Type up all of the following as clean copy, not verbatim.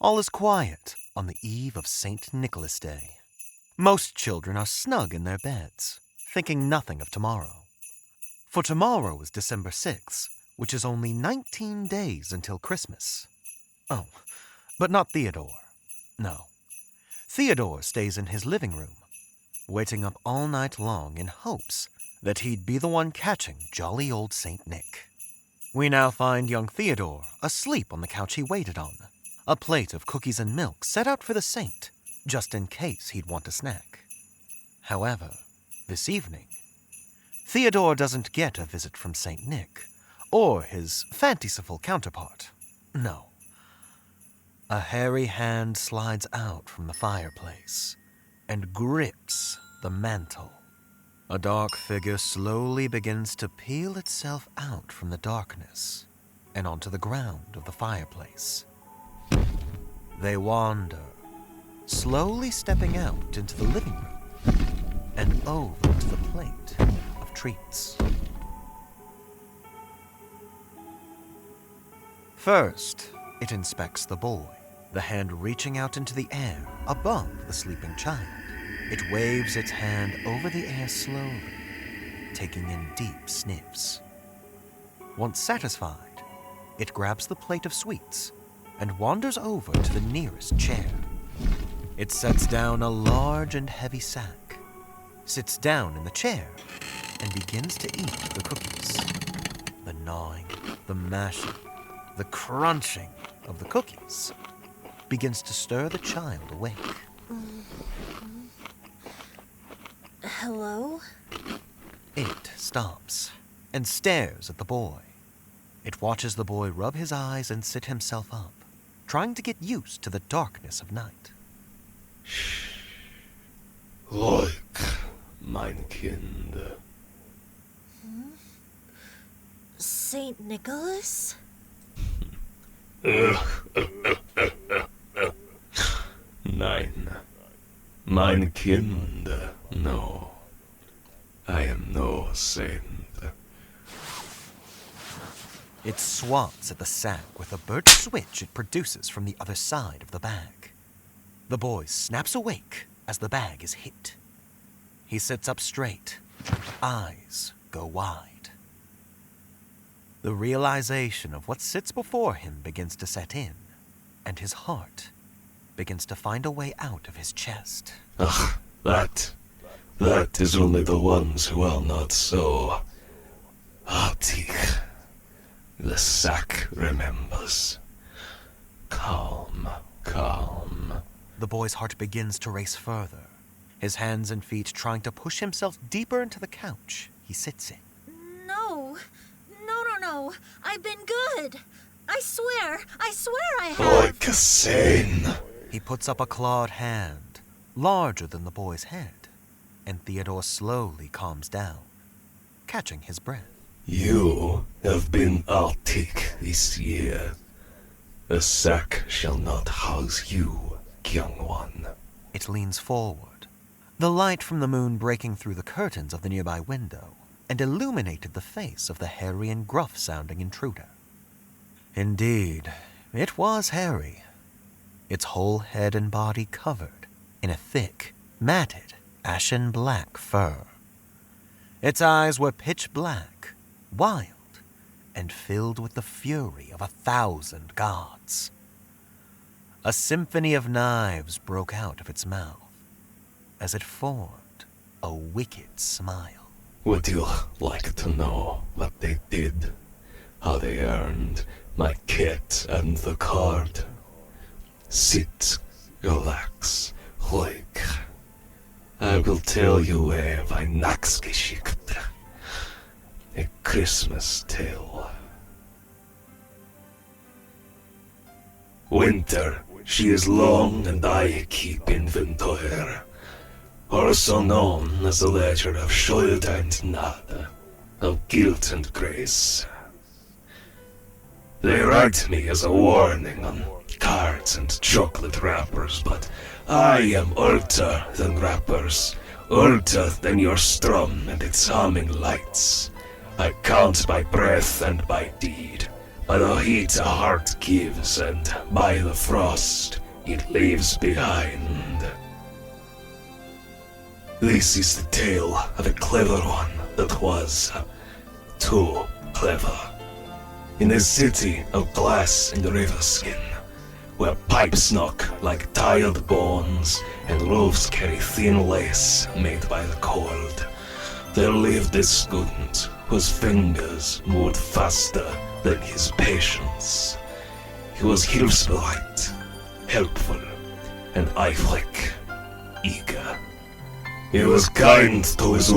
All is quiet on the eve of St. Nicholas Day. Most children are snug in their beds, thinking nothing of tomorrow. For tomorrow is December 6th, which is only 19 days until Christmas. Oh, but not Theodore. No. Theodore stays in his living room, waiting up all night long in hopes that he'd be the one catching jolly old St. Nick. We now find young Theodore asleep on the couch he waited on, a plate of cookies and milk set out for the saint, just in case he'd want a snack. However, this evening, Theodore doesn't get a visit from St. Nick, or his fanciful counterpart. No. A hairy hand slides out from the fireplace and grips the mantle. A dark figure slowly begins to peel itself out from the darkness and onto the ground of the fireplace. They wander, slowly stepping out into the living room and over to the plate of treats. First, it inspects the boy, the hand reaching out into the air above the sleeping child. It waves its hand over the air slowly, taking in deep sniffs. Once satisfied, it grabs the plate of sweets and wanders over to the nearest chair. It sets down a large and heavy sack, sits down in the chair, and begins to eat the cookies. The gnawing, the mashing, the crunching of the cookies begins to stir the child awake. Hello? It stops and stares at the boy. It watches the boy rub his eyes and sit himself up, trying to get used to the darkness of night. Like, mein Kind. Saint Nicholas? Nein. Mein Kind, no. I am no saint. It swats at the sack with a burnt switch it produces from the other side of the bag. The boy snaps awake as the bag is hit. He sits up straight, eyes go wide. The realization of what sits before him begins to set in, and his heart begins to find a way out of his chest. Ach, that is only the ones who are not so artig. The sack remembers. Calm, calm. The boy's heart begins to race further, his hands and feet trying to push himself deeper into the couch he sits in. No. I've been good. I swear I have. Like a saint. He puts up a clawed hand, larger than the boy's head, and Theodore slowly calms down, catching his breath. You have been artig this year. The sack shall not house you, young one. It leans forward, the light from the moon breaking through the curtains of the nearby window, and illuminated the face of the hairy and gruff-sounding intruder. Indeed, it was hairy, its whole head and body covered in a thick, matted, ashen black fur. Its eyes were pitch black, wild, and filled with the fury of 1,000 gods. A symphony of knives broke out of its mouth as it formed a wicked smile. Would you like to know what they did? How they earned my kit and the card? Sit, relax, ruhig. I will tell you a Weihnachtsgeschichte. A Christmas tale. Winter, she is long and I keep inventory. Also known as the ledger of Schuld and Gnade, of guilt and grace. They write me as a warning on cards and chocolate wrappers, but I am older than rappers, older than your strum and its humming lights. I count by breath and by deed, By the heat a heart gives, and by the frost it leaves behind. This is the tale of a clever one that was too clever. In a city of glass and river skin, where pipes knock like tired bones and roofs carry thin lace made by the cold, there lived a student whose fingers moved faster than his patience. He was hilfsbereit, helpful, and eifrig, eager. He was kind to his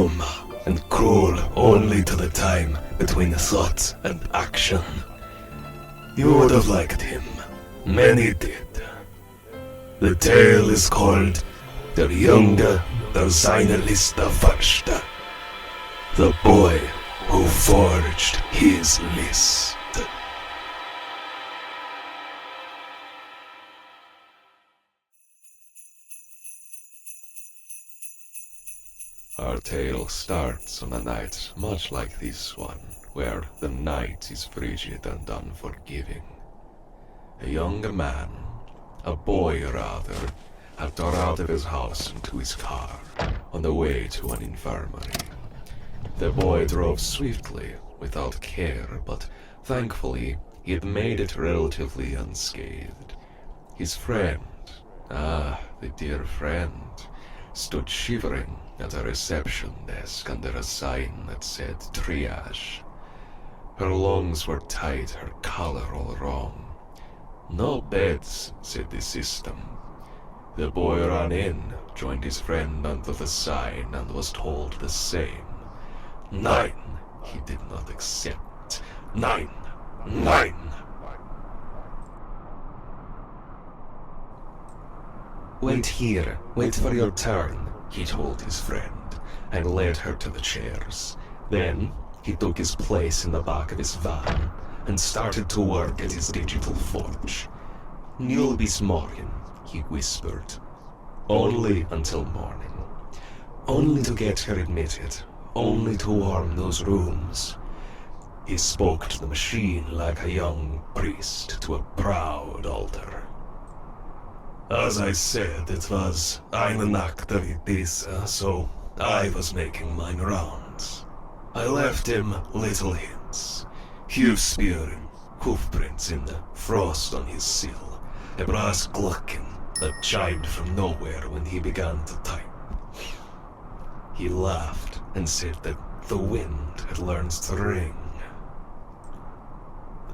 and cruel only to the time between thought and action. You would have liked him. Many did. The tale is called Der Junge, der seine Liste forschte. The boy who forged his list. Our tale starts on a night much like this one, where the night is frigid and unforgiving. A younger man, a boy rather, had got out of his house into his car, on the way to an infirmary. The boy drove swiftly, without care, but thankfully he had made it relatively unscathed. His friend, the dear friend, stood shivering at a reception desk under a sign that said triage. Her lungs were tight, her color all wrong. No beds, said the system. The boy ran in, joined his friend under the sign, and was told the same. 9, he did not accept. 9, 9. Wait here, wait for your turn, he told his friend, and led her to the chairs. Then he took his place in the back of his van and started to work at his digital forge. You'll be morgen, he whispered. Only until morning. Only to get her admitted. Only to warm those rooms. He spoke to the machine like a young priest to a proud altar. As I said, it was eine Nacht wie diese, so I was making mine rounds. I left him little hints. Hufspuren, hoofprints in the frost on his sill, a brass glocken that chimed from nowhere when he began to type. He laughed and said that the wind had learned to ring.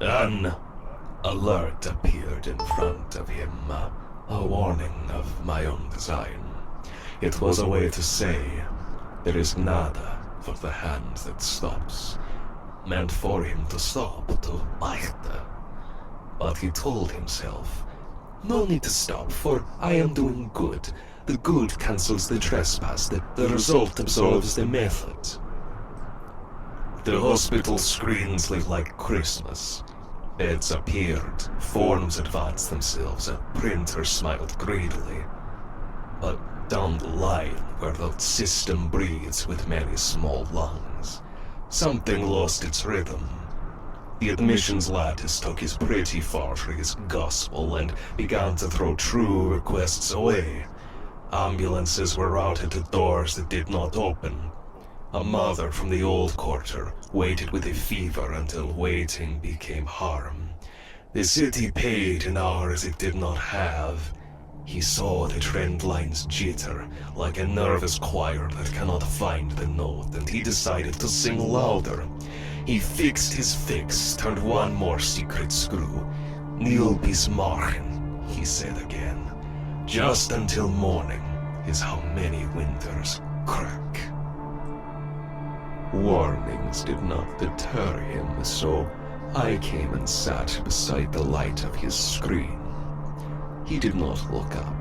An alert appeared in front of him, a warning of my own design. It was a way to say, there is nada for the hand that stops, meant for him to stop, to bite. But he told himself, no need to stop, for I am doing good. The good cancels the trespass, the result absolves the method. The hospital screens lit like Christmas. Beds appeared, forms advanced themselves, a printer smiled greedily. But down the line, where the system breathes with many small lungs, something lost its rhythm. The admissions lattice took his pretty farce as gospel and began to throw true requests away. Ambulances were routed to doors that did not open. A mother from the old quarter waited with a fever until waiting became harm. The city paid in hours it did not have. He saw the trend lines jitter, like a nervous choir that cannot find the note, and he decided to sing louder. He fixed his fix, turned one more secret screw. You'll be morgen, he said again. Just until morning is how many winters crack. Warnings did not deter him, so I came and sat beside the light of his screen. He did not look up,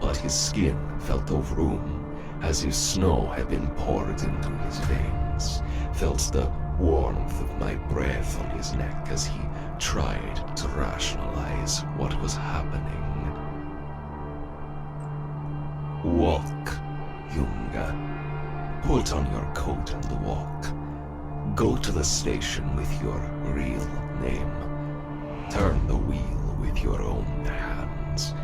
but his skin felt of room, as if snow had been poured into his veins, felt the warmth of my breath on his neck as he tried to rationalize what was happening. Walk, Junge. Put on your coat and walk. Go to the station with your real name. Turn the wheel with your own hands.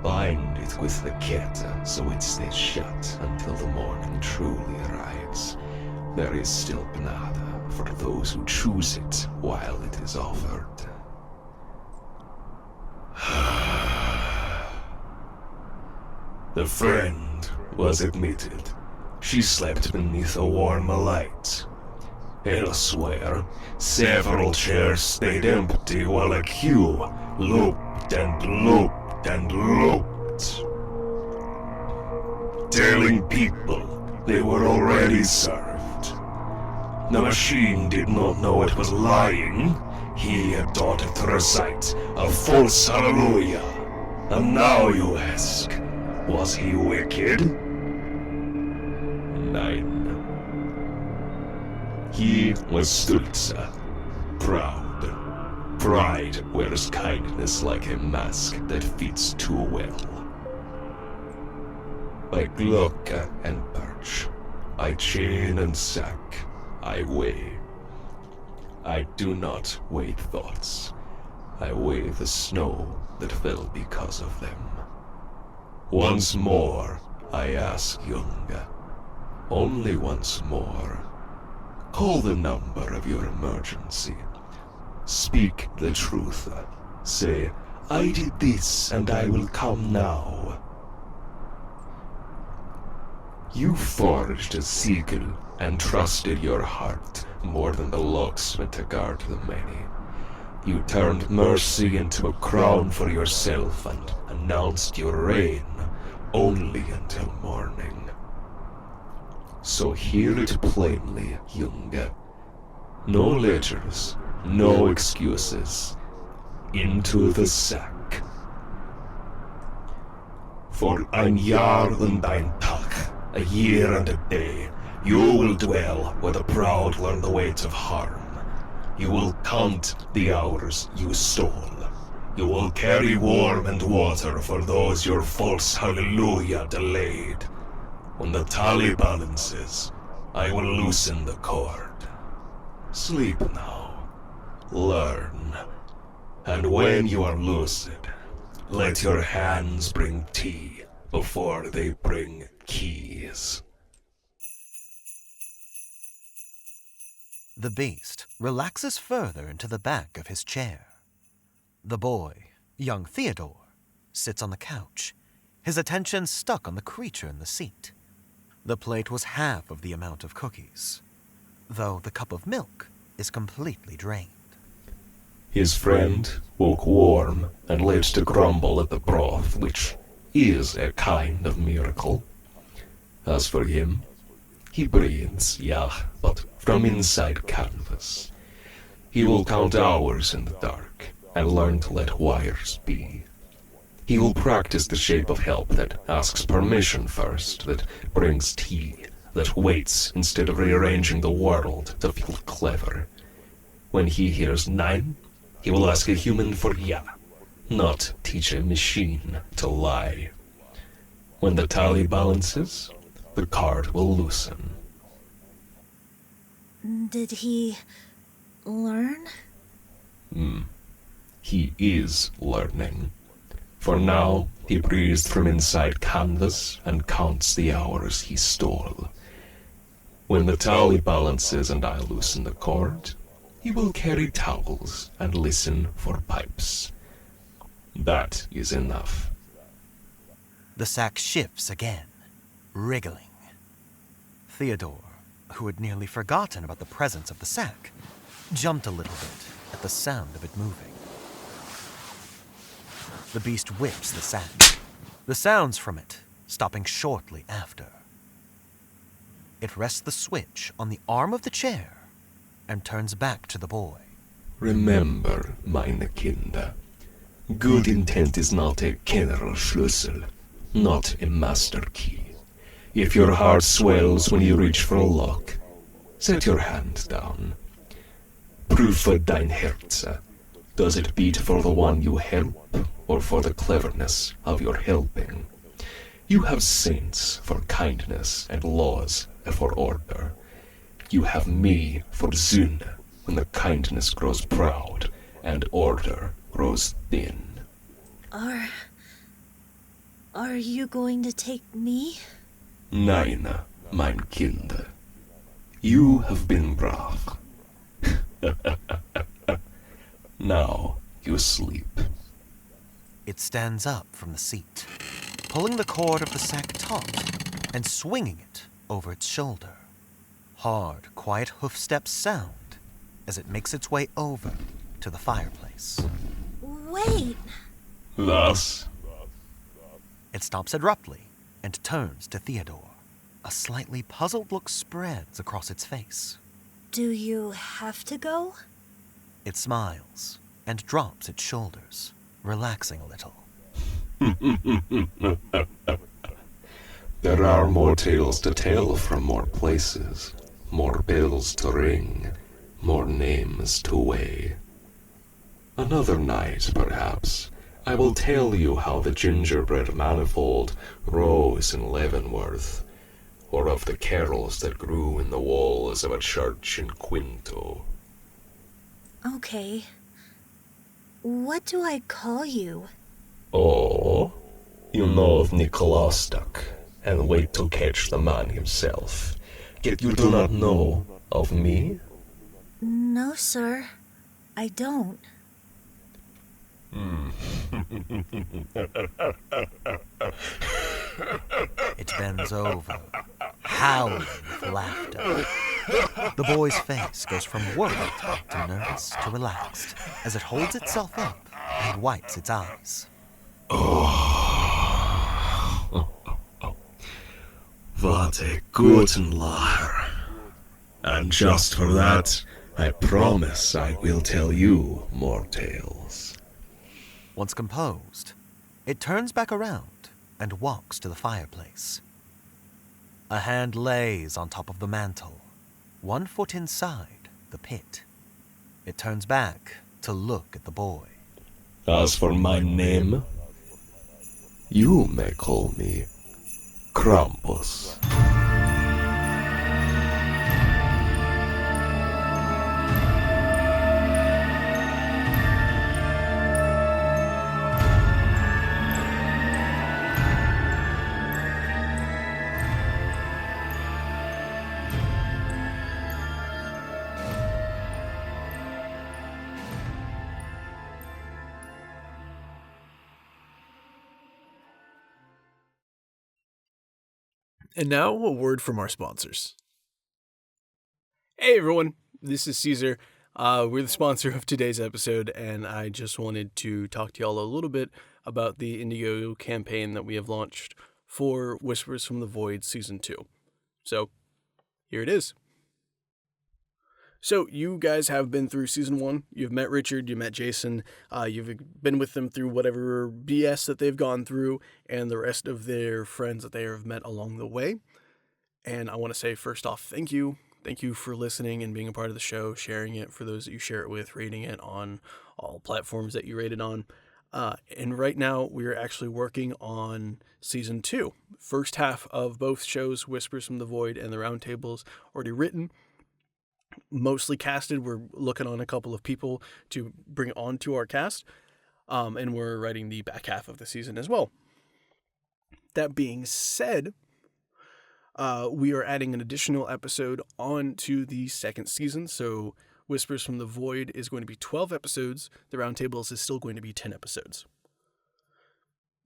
Bind it with the kettle so it stays shut until the morning truly arrives. There is still gnada for those who choose it while it is offered. The friend was admitted. She slept beneath a warm light. Elsewhere, several chairs stayed empty while a queue looped and looped and looped, telling people they were already served. The machine did not know it was lying. He had taught it to recite a false hallelujah. And now you ask, was he wicked? Nein. He was stolze, proud. Pride wears kindness like a mask that fits too well. By glocke and perch, by chain and sack, I weigh. I do not weigh thoughts. I weigh the snow that fell because of them. Once more, I ask Junge, only once more. Call the number of your emergency. Speak the truth. Say, I did this and I will come now. You forged a siegel and trusted your heart more than the locksmith to guard the many. You turned mercy into a crown for yourself and announced your reign only until morning. So hear it plainly, Junge. No letters, no excuses. Into the sack. For ein Jahr und ein Tag, a year and a day, you will dwell where the proud learn the weight of harm. You will count the hours you stole. You will carry warm and water for those your false hallelujah delayed. When the tally balances, I will loosen the cord. Sleep now. Learn. And when you are lucid, let your hands bring tea before they bring keys. The beast relaxes further into the back of his chair. The boy, young Theodore, sits on the couch, his attention stuck on the creature in the seat. The plate was half of the amount of cookies, though the cup of milk is completely drained. His friend woke warm and led to grumble at the broth, which is a kind of miracle. As for him, he breathes, yeah, but from inside canvas. He will count hours in the dark and learn to let wires be. He will practice the shape of help that asks permission first, that brings tea, that waits instead of rearranging the world to feel clever. When he hears nein, he will ask a human for ja, not teach a machine to lie. When the tally balances, the card will loosen. Did he learn? He is learning. For now, he breathes from inside canvas and counts the hours he stole. When the tally balances and I loosen the cord, he will carry towels and listen for pipes. That is enough. The sack shifts again, wriggling. Theodore, who had nearly forgotten about the presence of the sack, jumped a little bit at the sound of it moving. The beast whips the sack, the sounds from it stopping shortly after. It rests the switch on the arm of the chair and turns back to the boy. Remember, meine Kinder, good intent is not a Kennerschlüssel, not a master key. If your heart swells when you reach for a lock, set your hand down. Prüfe dein Herz. Does it beat for the one you help, or for the cleverness of your helping? You have saints for kindness and laws for order. You have me for Sünde, when the kindness grows proud and order grows thin. Are you going to take me? Nein, mein Kind. You have been brave. Now you sleep. It stands up from the seat, pulling the cord of the sack taut and swinging it over its shoulder. Hard, quiet hoof steps sound as it makes its way over to the fireplace. Wait! Thus, It stops abruptly and turns to Theodore. A slightly puzzled look spreads across its face. Do you have to go? It smiles and drops its shoulders, relaxing a little. there are more tales to tell from more places, more bells to ring, more names to weigh. Another night, perhaps, I will tell you how the gingerbread manifold rose in Leavenworth, or of the carols that grew in the walls of a church in Quinto. Okay. What do I call you? Oh, you know of Nikolostok, and wait to catch the man himself. Yet you do not know of me? No, sir. I don't. It bends over, howling with laughter. The boy's face goes from worried to nervous to relaxed as it holds itself up and wipes its eyes. What a guten Lacher. And just for that, I promise I will tell you more tales. Once composed, it turns back around and walks to the fireplace. A hand lays on top of the mantel, 1 foot inside the pit. It turns back to look at the boy. As for my name, you may call me KRAMPUS. And now, a word from our sponsors. Hey everyone, this is Cesar. We're the sponsor of today's episode, and I just wanted to talk to y'all a little bit about the Indiegogo campaign that we have launched for Whispers from the Void Season 2. So, here it is. So, you guys have been through Season 1. You've met Richard, you met Jason, you've been with them through whatever BS that they've gone through, and the rest of their friends that they have met along the way. And I want to say, first off, thank you. Thank you for listening and being a part of the show, sharing it for those that you share it with, rating it on all platforms that you rate it on. And right now, we are actually working on Season 2. First half of both shows, Whispers from the Void and the Roundtables, already written. Mostly casted. We're looking on a couple of people to bring onto our cast, and we're writing the back half of the season as well. That being said, we are adding an additional episode onto the second season, so Whispers from the Void is going to be 12 episodes. The Roundtables is still going to be 10 episodes.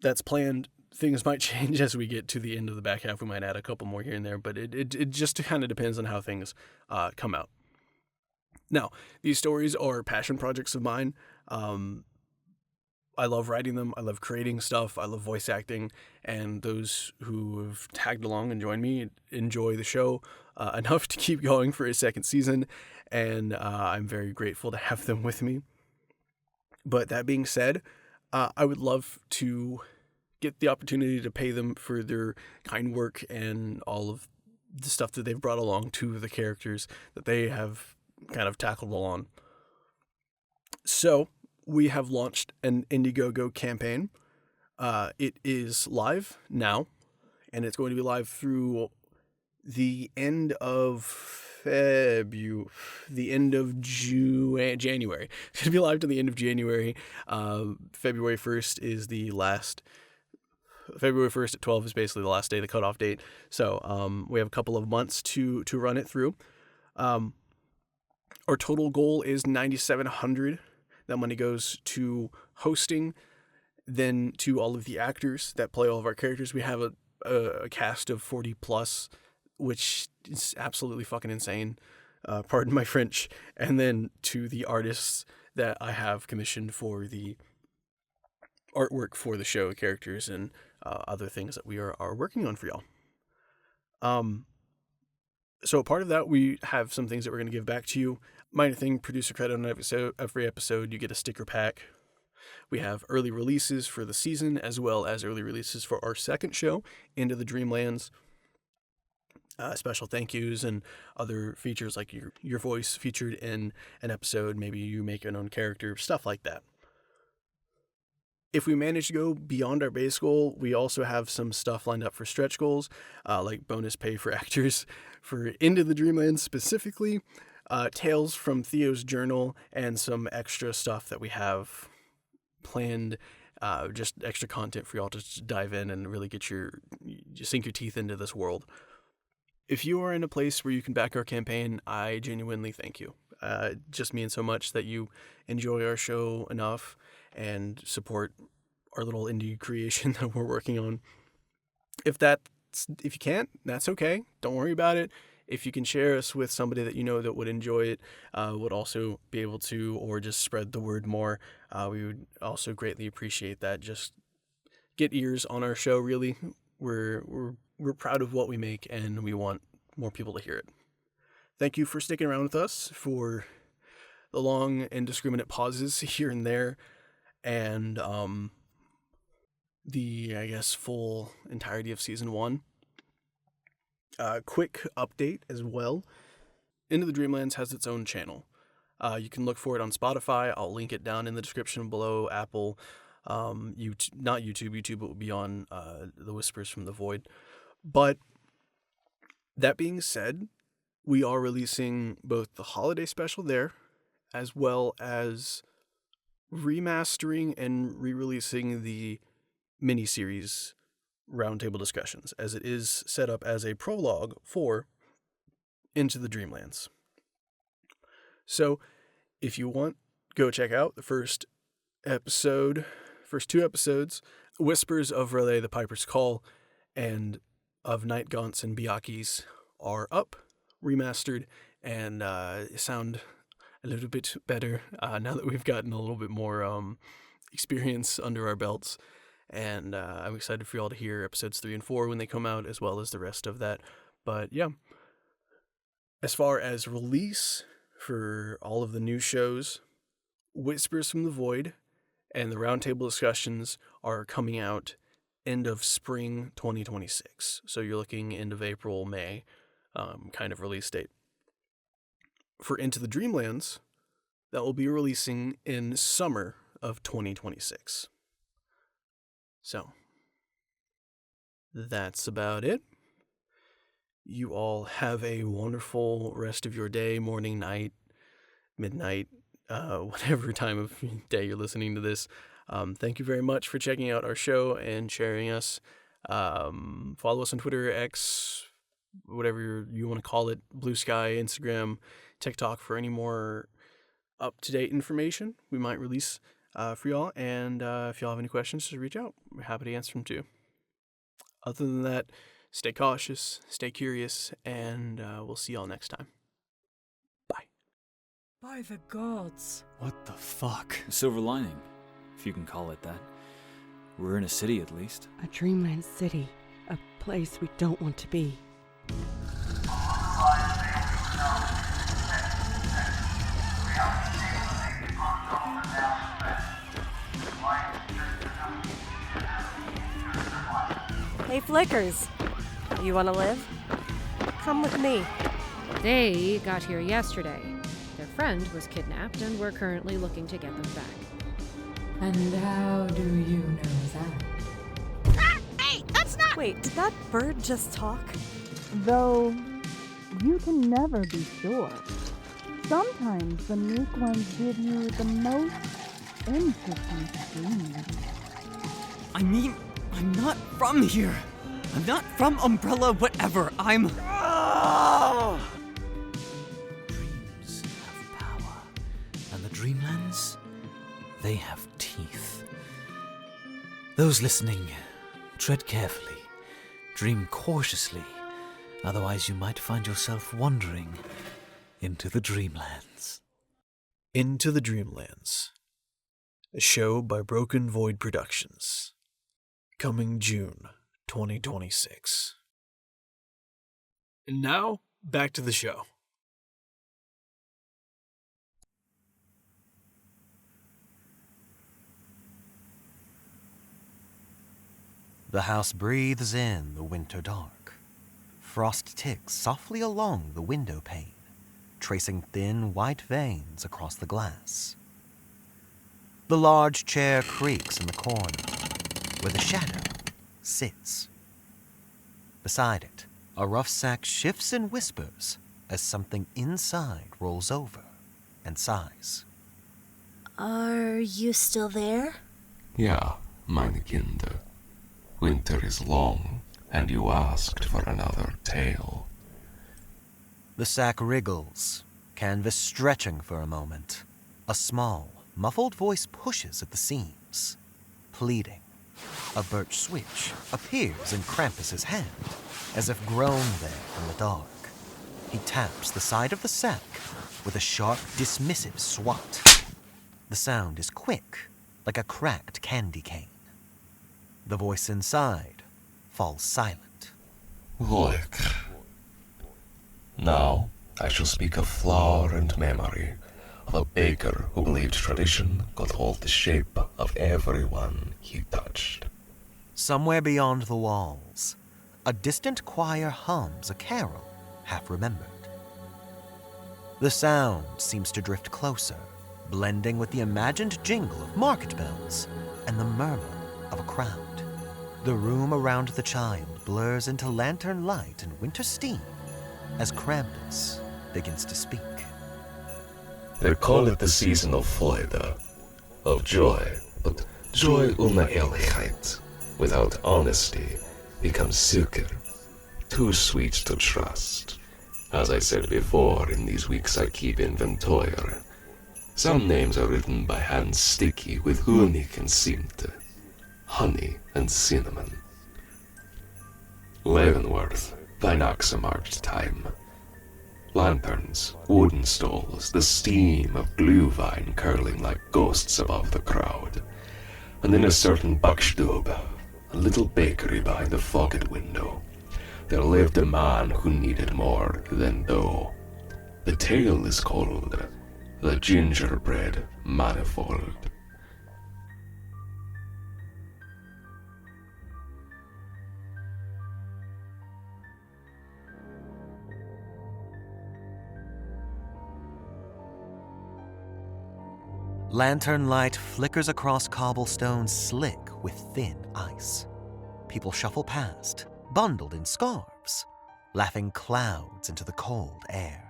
That's planned. Things might change as we get to the end of the back half. We might add a couple more here and there, but it just kind of depends on how things come out. Now, these stories are passion projects of mine. I love writing them. I love creating stuff. I love voice acting. And those who have tagged along and joined me enjoy the show enough to keep going for a second season. And I'm very grateful to have them with me. But that being said, I would love to get the opportunity to pay them for their kind work and all of the stuff that they've brought along to the characters that they have kind of tackled along. So we have launched an Indiegogo campaign. It is live now, and it's going to be live through the end of the end of January. It's going to be live to the end of January. February 1st is the last. February 1st at 12 is basically the last day, the cutoff date. So we have a couple of months to run it through. Our total goal is $9,700. That money goes to hosting, then to all of the actors that play all of our characters. We have a cast of 40 plus, which is absolutely fucking insane. Pardon my French. And then to the artists that I have commissioned for the artwork for the show, characters, and other things that we are working on for y'all. So part of that, we have some things that we're going to give back to you. Minor thing, producer credit on every episode. You get a sticker pack. We have early releases for the season, as well as early releases for our second show, Into the Dreamlands. Special thank yous and other features like your voice featured in an episode. Maybe you make your own character, stuff like that. If we manage to go beyond our base goal, we also have some stuff lined up for stretch goals, like bonus pay for actors for Into the Dreamlands specifically, tales from Theo's journal, and some extra stuff that we have planned, just extra content for y'all to just dive in and really sink your teeth into this world. If you are in a place where you can back our campaign, I genuinely thank you. It just means so much that you enjoy our show enough and support our little indie creation that we're working on. If you can't, that's okay. Don't worry about it. If you can share us with somebody that you know that would enjoy it, would also be able to, or just spread the word more, we would also greatly appreciate that. Just get ears on our show, really. We're proud of what we make, and we want more people to hear it. Thank you for sticking around with us for the long, indiscriminate pauses here and there, and the, I guess, full entirety of Season 1. Quick update as well. Into the Dreamlands has its own channel. You can look for it on Spotify. I'll link it down in the description below. Apple, not YouTube. YouTube will be on the Whispers from the Void. But that being said, we are releasing both the holiday special there, as well as remastering and re-releasing the miniseries Roundtable Discussions, as it is set up as a prologue for Into the Dreamlands. So, if you want, go check out the first two episodes, Whispers of Relay the Piper's Call, and of Night Gaunts and Byaku's are up, remastered, and sound a little bit better now that we've gotten a little bit more experience under our belts. And I'm excited for y'all to hear episodes 3 and 4 when they come out, as well as the rest of that. But yeah, as far as release for all of the new shows, Whispers from the Void and the Roundtable Discussions are coming out end of spring 2026. So you're looking end of April, May kind of release date. For Into the Dreamlands, that will be releasing in summer of 2026. So, that's about it. You all have a wonderful rest of your day, morning, night, midnight, whatever time of day you're listening to this. Thank you very much for checking out our show and sharing us. Follow us on Twitter, X, whatever you want to call it, Blue Sky, Instagram, TikTok for any more up-to-date information we might release for y'all. And if y'all have any questions, just reach out. We're happy to answer them too. Other than that, stay cautious, stay curious, and we'll see y'all next time. Bye. By the gods. What the fuck? Silver lining, if you can call it that. We're in a city, at least. A dreamland city. A place we don't want to be. Hey, Flickers. You want to live? Come with me. They got here yesterday. Their friend was kidnapped, and we're currently looking to get them back. And how do you know that? Wait, did that bird just talk? Though, You can never be sure. Sometimes the meek ones give you the most interesting dreams. I mean, I'm not from here. I'm not from Umbrella, whatever. I'm... Dreams have power, and the dreamlands, they have teeth. Those listening, tread carefully, dream cautiously, otherwise you might find yourself wandering into the dreamlands. Into the Dreamlands, a show by Broken Void Productions, coming June 2026. And now, back to the show. The house breathes in the winter dark. Frost ticks softly along the window pane, tracing thin white veins across the glass. The large chair creaks in the corner, where the shadow sits. Beside it, a rough sack shifts and whispers as something inside rolls over and sighs. Are you still there? Ja, meine Kinder. Winter is long, and you asked for another tale. The sack wriggles, canvas stretching for a moment. A small, muffled voice pushes at the seams, pleading. A birch switch appears in KRAMPUS's hand, as if grown there from the dark. He taps the side of the sack with a sharp, dismissive swat. The sound is quick, like a cracked candy cane. The voice inside falls silent. Look. Now, I shall speak of flour and memory, of a baker who believed tradition could hold the shape of everyone he touched. Somewhere beyond the walls, a distant choir hums a carol half remembered. The sound seems to drift closer, blending with the imagined jingle of market bells and the murmur of a crowd. The room around the child blurs into lantern light and winter steam as KRAMPUS begins to speak. They call it the season of FRIDA, of joy, but joy ohne Ehrlichkeit, without honesty, becomes Zucker, too sweet to trust. As I said before, in these weeks I keep inventory. Some names are written by hand sticky with Honig and Zimt, honey and cinnamon. Leavenworth, thine ox marked time. Lanterns, wooden stalls, the steam of glühwein curling like ghosts above the crowd. And in a certain Backstube, a little bakery behind the fogged window, there lived a man who needed more than dough. The tale is called The Gingerbread Manifold. Lantern light flickers across cobblestones slick with thin ice. People shuffle past, bundled in scarves, laughing clouds into the cold air.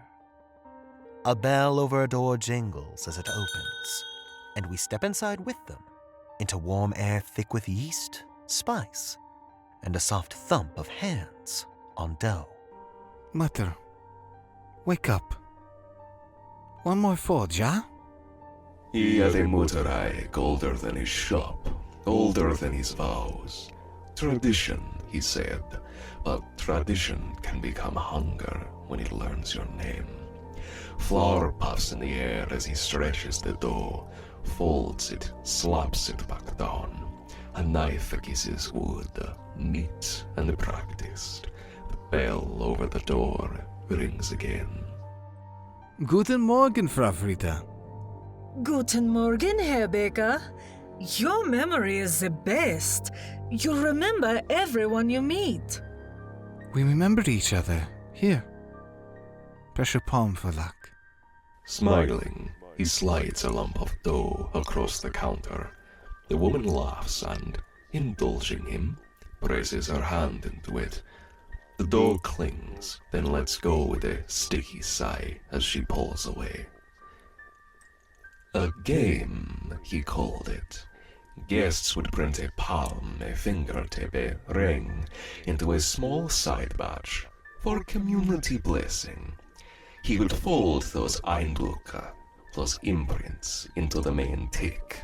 A bell over a door jingles as it opens, and we step inside with them, into warm air thick with yeast, spice, and a soft thump of hands on dough. Mutter, wake up. One more forge, yeah? He had a motorrike older than his shop, older than his vows. Tradition, he said, but tradition can become hunger when it learns your name. Flour puffs in the air as he stretches the dough, folds it, slaps it back down. A knife kisses wood, neat and practiced. The bell over the door rings again. Guten Morgen, Frau FRIDA. Guten Morgen, Herr Baker. Your memory is the best. You remember everyone you meet. We remember each other. Here. Press your palm for luck. Smiling, he slides a lump of dough across the counter. The woman laughs and, indulging him, presses her hand into it. The door clings, then lets go with a sticky sigh as she pulls away. A game, he called it. Guests would print a palm, a fingertip, a ring into a small side batch for community blessing. He would fold those Eindrücke, those imprints, into the main tick.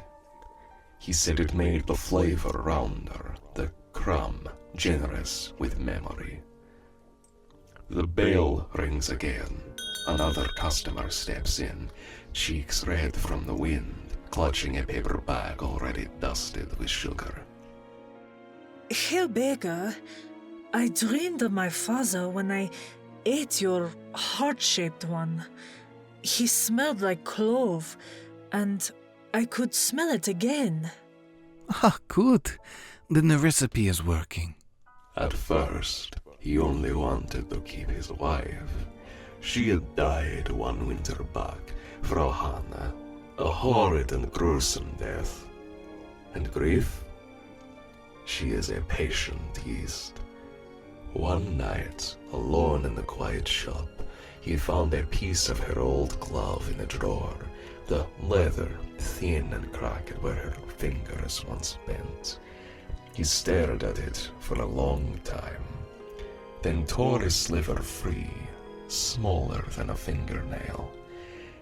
He said it made the flavor rounder, the crumb generous with memory. The bell rings again. Another customer steps in, cheeks red from the wind, clutching a paper bag already dusted with sugar. Herr Baker, I dreamed of my father when I ate your heart-shaped one. He smelled like clove, and I could smell it again. Ah, good. Then the recipe is working. At first, he only wanted to keep his wife. She had died one winter back, Frau Hanna, a horrid and gruesome death. And grief? She is a patient yeast. One night, alone in the quiet shop, he found a piece of her old glove in a drawer, the leather thin and cracked where her fingers once bent. He stared at it for a long time, then tore a sliver free, smaller than a fingernail.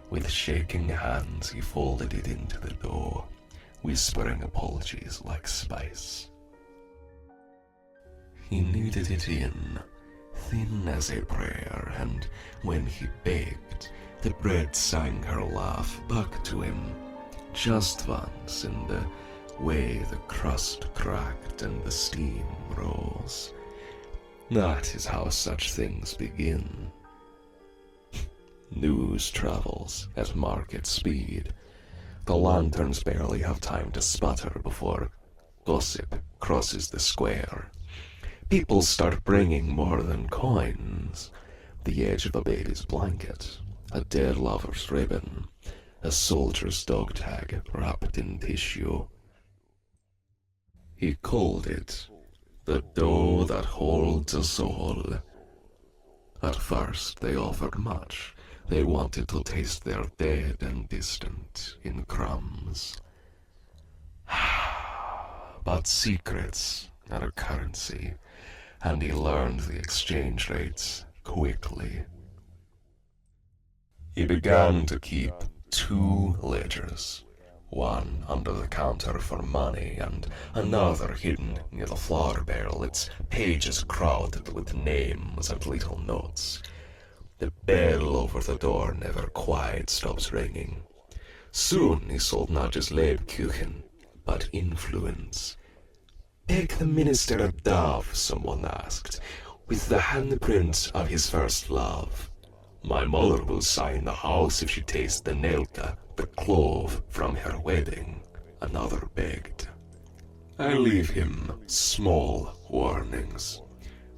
With shaking hands, he folded it into the dough, whispering apologies like spice. He kneaded it in, thin as a prayer, and when he baked, the bread sang her laugh back to him, just once in the way the crust cracked and the steam rose. That is how such things begin. News travels at market speed. The lanterns barely have time to sputter before gossip crosses the square. People start bringing more than coins. The edge of a baby's blanket, a dead lover's ribbon, a soldier's dog tag wrapped in tissue. He called it the dough that holds a soul. At first they offered much. They wanted to taste their dead and distant in crumbs. But secrets are a currency, and he learned the exchange rates quickly. He began to keep 2 ledgers, one under the counter for money and another hidden near the flour barrel, its pages crowded with names and little notes. The bell over the door never quite stops ringing. Soon he sold not just Lebkuchen, but influence. "Beg the minister a dove," someone asked, "with the handprint of his first love. My mother will sign the house if she tastes the Nelka, the clove from her wedding," another begged. I leave him small warnings.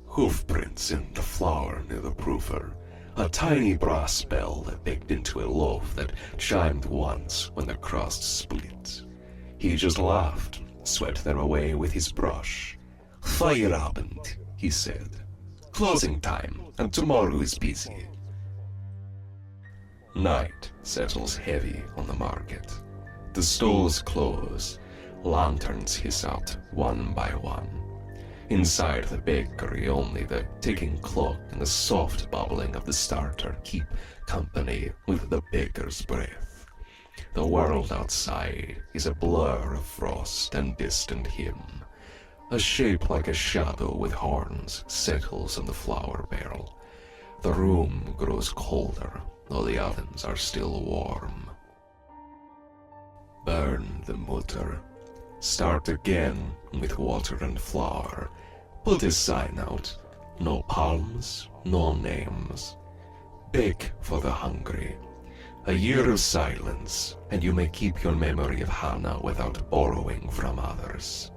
Hoofprints in the flour near the proofer, a tiny brass bell that baked into a loaf that chimed once when the crust split. He just laughed, swept them away with his brush. "Feierabend," he said. "Closing time, and tomorrow is busy." Night settles heavy on the market. The stalls close, lanterns hiss out one by one. Inside the bakery, only the ticking clock and the soft bubbling of the starter keep company with the baker's breath. The world outside is a blur of frost and distant hymn. A shape like a shadow with horns settles on the flour barrel. The room grows colder, though the ovens are still warm. Burn the mutter. Start again with water and flour. Put a sign out. No palms, no names. Bake for the hungry. A year of silence, and you may keep your memory of Hannah without borrowing from others.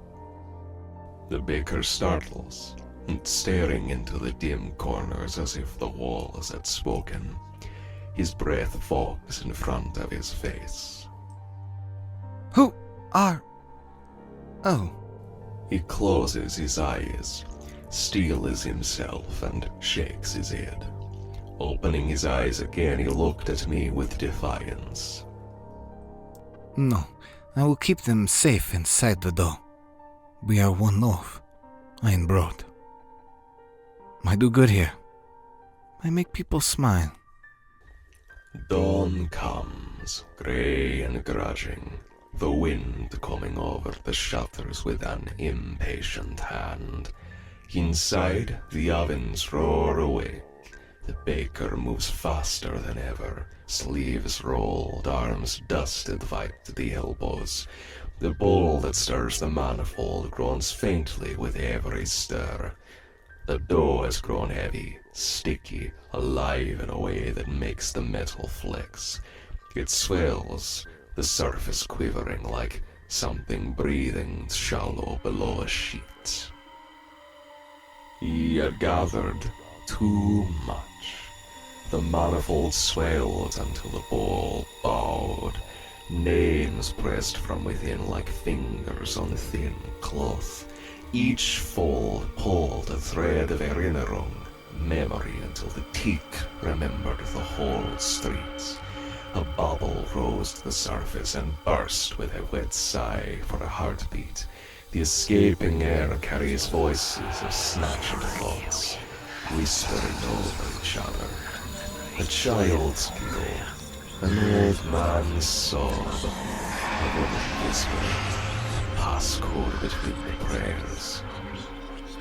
The baker startles, staring into the dim corners as if the walls had spoken. His breath fogs in front of his face. "Who are... Oh." He closes his eyes. steels himself and shakes his head. Opening his eyes again, he looked at me with defiance. No, I will keep them safe inside the dough. We are one loaf, ein Brot. I do good here. I make people smile. Dawn comes, grey and grudging, the wind coming over the shutters with an impatient hand. Inside, the ovens roar awake. The baker moves faster than ever, sleeves rolled, arms dusted white to the elbows. The bowl that stirs the manifold groans faintly with every stir. The dough has grown heavy, sticky, alive in a way that makes the metal flex. It swells, the surface quivering like something breathing shallow below a sheet. He had gathered too much. The manifold swelled until the bowl bowed, names pressed from within like fingers on thin cloth. Each fold pulled a thread of Erinnerung, memory until the teak remembered the whole street. A bubble rose to the surface and burst with a wet sigh for a heartbeat. The escaping air carries voices of snatched thoughts, whispering over each other. A child's giggle, an old man's sob, a woman whispering, passcode between the prayers.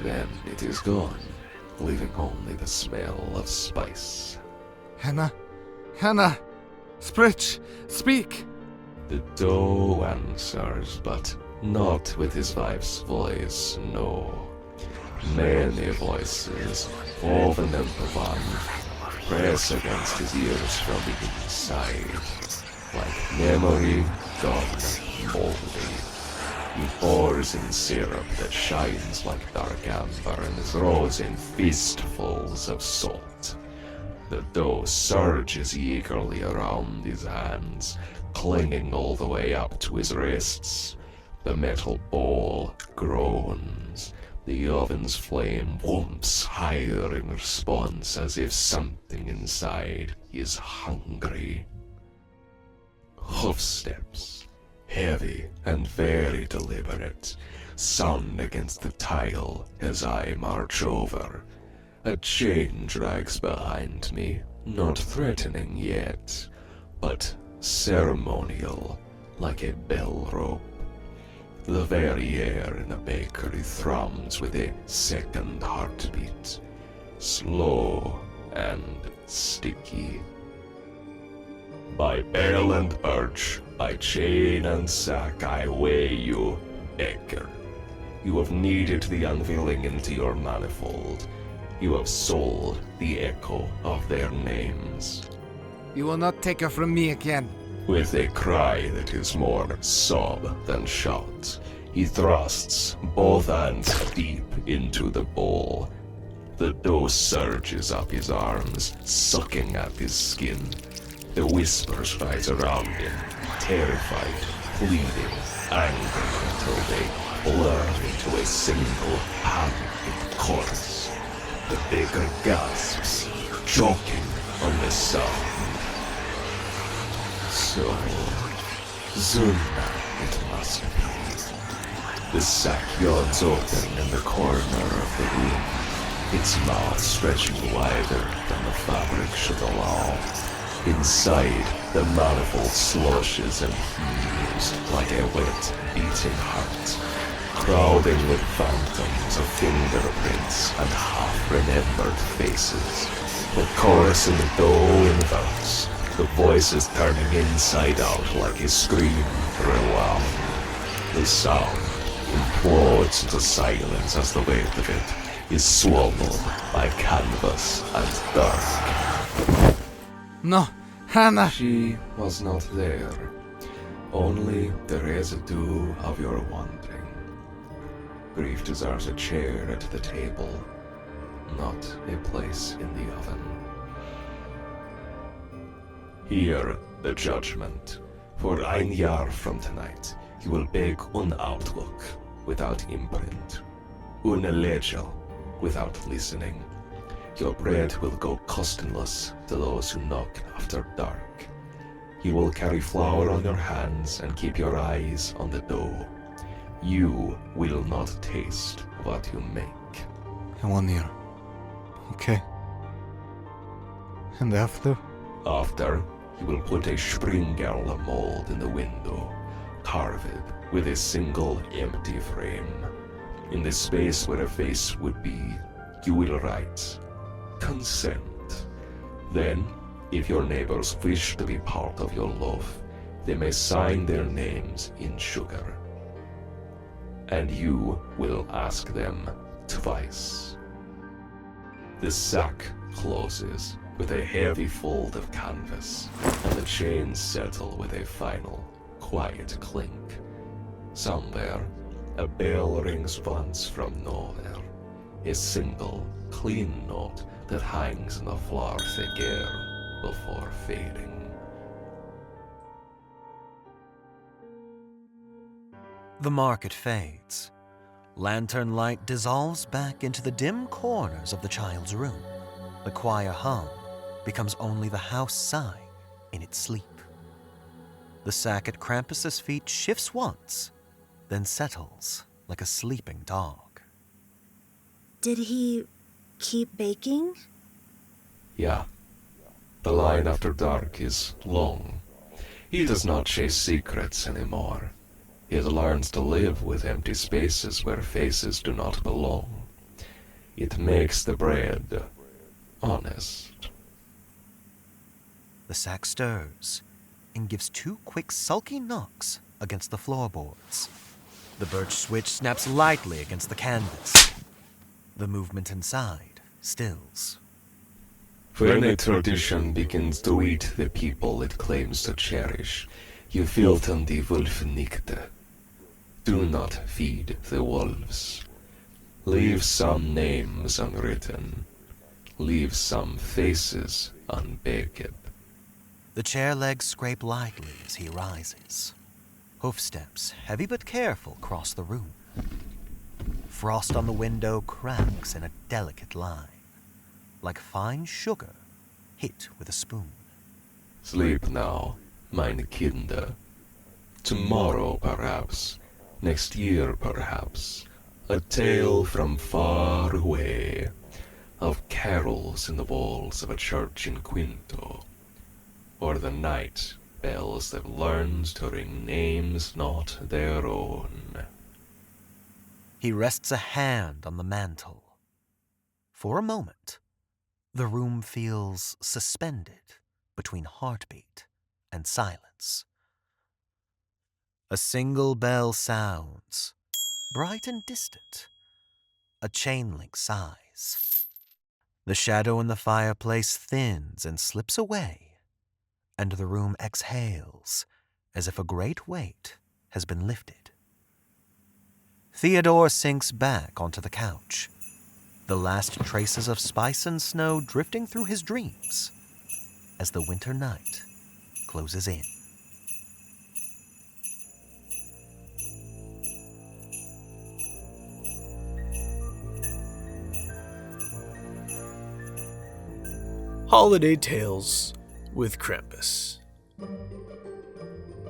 Then it is gone, leaving only the smell of spice. Hannah! Hannah! Spritch! Speak! The dough answers, but not with his wife's voice, no. Many voices, woven into one, press against his ears from the inside, like memory gone moldy. He pours in syrup that shines like dark amber and throws in fistfuls of salt. The dough surges eagerly around his hands, clinging all the way up to his wrists. The metal bowl groans. The oven's flame whomps higher in response as if something inside is hungry. Hoofsteps, heavy and very deliberate, sound against the tile as I march over. A chain drags behind me, not threatening yet, but ceremonial, like a bell rope. The very air in the bakery thrums with a second heartbeat, slow and sticky. By bell and birch, by chain and sack, I weigh you, baker. You have kneaded the unveiling into your manifold. You have sold the echo of their names. You will not take her from me again. With a cry that is more sob than shout, he thrusts both hands deep into the bowl. The dough surges up his arms, sucking at his skin. The whispers rise around him, terrified, pleading, angry until they blur into a single hand-beat chorus. The baker gasps, choking on the sound. So, Zuna it must be. The sack yawns open in the corner of the room, its mouth stretching wider than the fabric should allow. Inside, the manifold sloshes and heaves like a wet, beating heart, crowding with phantoms of fingerprints and half-remembered faces. The chorus in the dough inverts, the voices turning inside out like a scream through a wow. The sound implodes into silence as the weight of it is swallowed by canvas and dark. No, Hannah! She was not there. Only the residue of your wandering. Grief deserves a chair at the table, not a place in the oven. Hear the judgment. For ein Jahr from tonight, you will beg un Outlook without imprint. Un Legel, without listening. Your bread will go costingless to those who knock after dark. You will carry flour on your hands and keep your eyes on the dough. You will not taste what you make. 1 year. Okay. And after? After, you will put a Springer mold in the window, carve it with a single empty frame. In the space where a face would be, you will write, consent. Then, if your neighbors wish to be part of your loaf, they may sign their names in sugar. And you will ask them twice. The sack closes with a heavy fold of canvas, and the chains settle with a final, quiet clink. Somewhere, a bell rings once from nowhere, a single, clean note that hangs in the floor thick air before fading. The market fades. Lantern light dissolves back into the dim corners of the child's room. The choir hum becomes only the house sighing in its sleep. The sack at Krampus's feet shifts once, then settles like a sleeping dog. Did he keep baking? Yeah. The line after dark is long. He does not chase secrets anymore. He learns to live with empty spaces where faces do not belong. It makes the bread honest. The sack stirs and gives 2 quick sulky knocks against the floorboards. The birch switch snaps lightly against the canvas. The movement inside stills. When a tradition begins to eat the people it claims to cherish, you filten die Wolfnichte. Do not feed the wolves. Leave some names unwritten. Leave some faces unbaked. The chair legs scrape lightly as he rises. Hoof steps, heavy but careful, cross the room. Frost on the window cracks in a delicate line, like fine sugar hit with a spoon. Sleep now, meine Kinder. Tomorrow, perhaps. Next year, perhaps. A tale from far away. Of carols in the walls of a church in Quinto. Or the night bells that learned to ring names not their own. He rests a hand on the mantel. For a moment, the room feels suspended between heartbeat and silence. A single bell sounds, bright and distant, a chain link sighs. The shadow in the fireplace thins and slips away, and the room exhales as if a great weight has been lifted. Theodore sinks back onto the couch, the last traces of spice and snow drifting through his dreams as the winter night closes in. Holiday Tales with Krampus.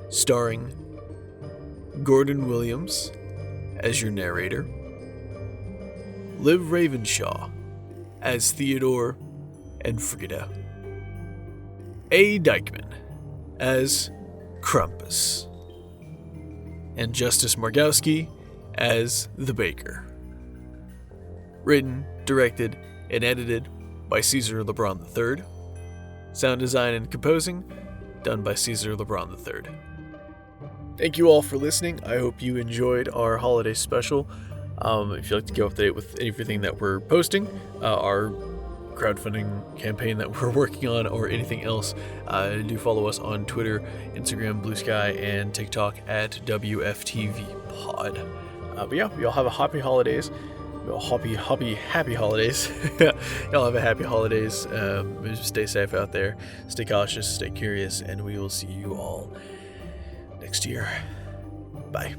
Starring Gordon Williams as your narrator, Liv Ravenshaw as Theodore and Frida, A. Dykeman as Krampus, and Justice Margowski as the Baker. Written, directed, and edited by Cesar Lebron III. Sound design and composing done by Cesar Lebron III. Thank you all for listening. I hope you enjoyed our holiday special. If you'd like to go up to date with everything that we're posting, our crowdfunding campaign that we're working on, or anything else, do follow us on Twitter, Instagram, Blue Sky, and TikTok at WFTVPod. But yeah, y'all have a happy holidays. Happy holidays. Y'all have a happy holidays. Stay safe out there. Stay cautious, stay curious, and we will see you all next year. Bye.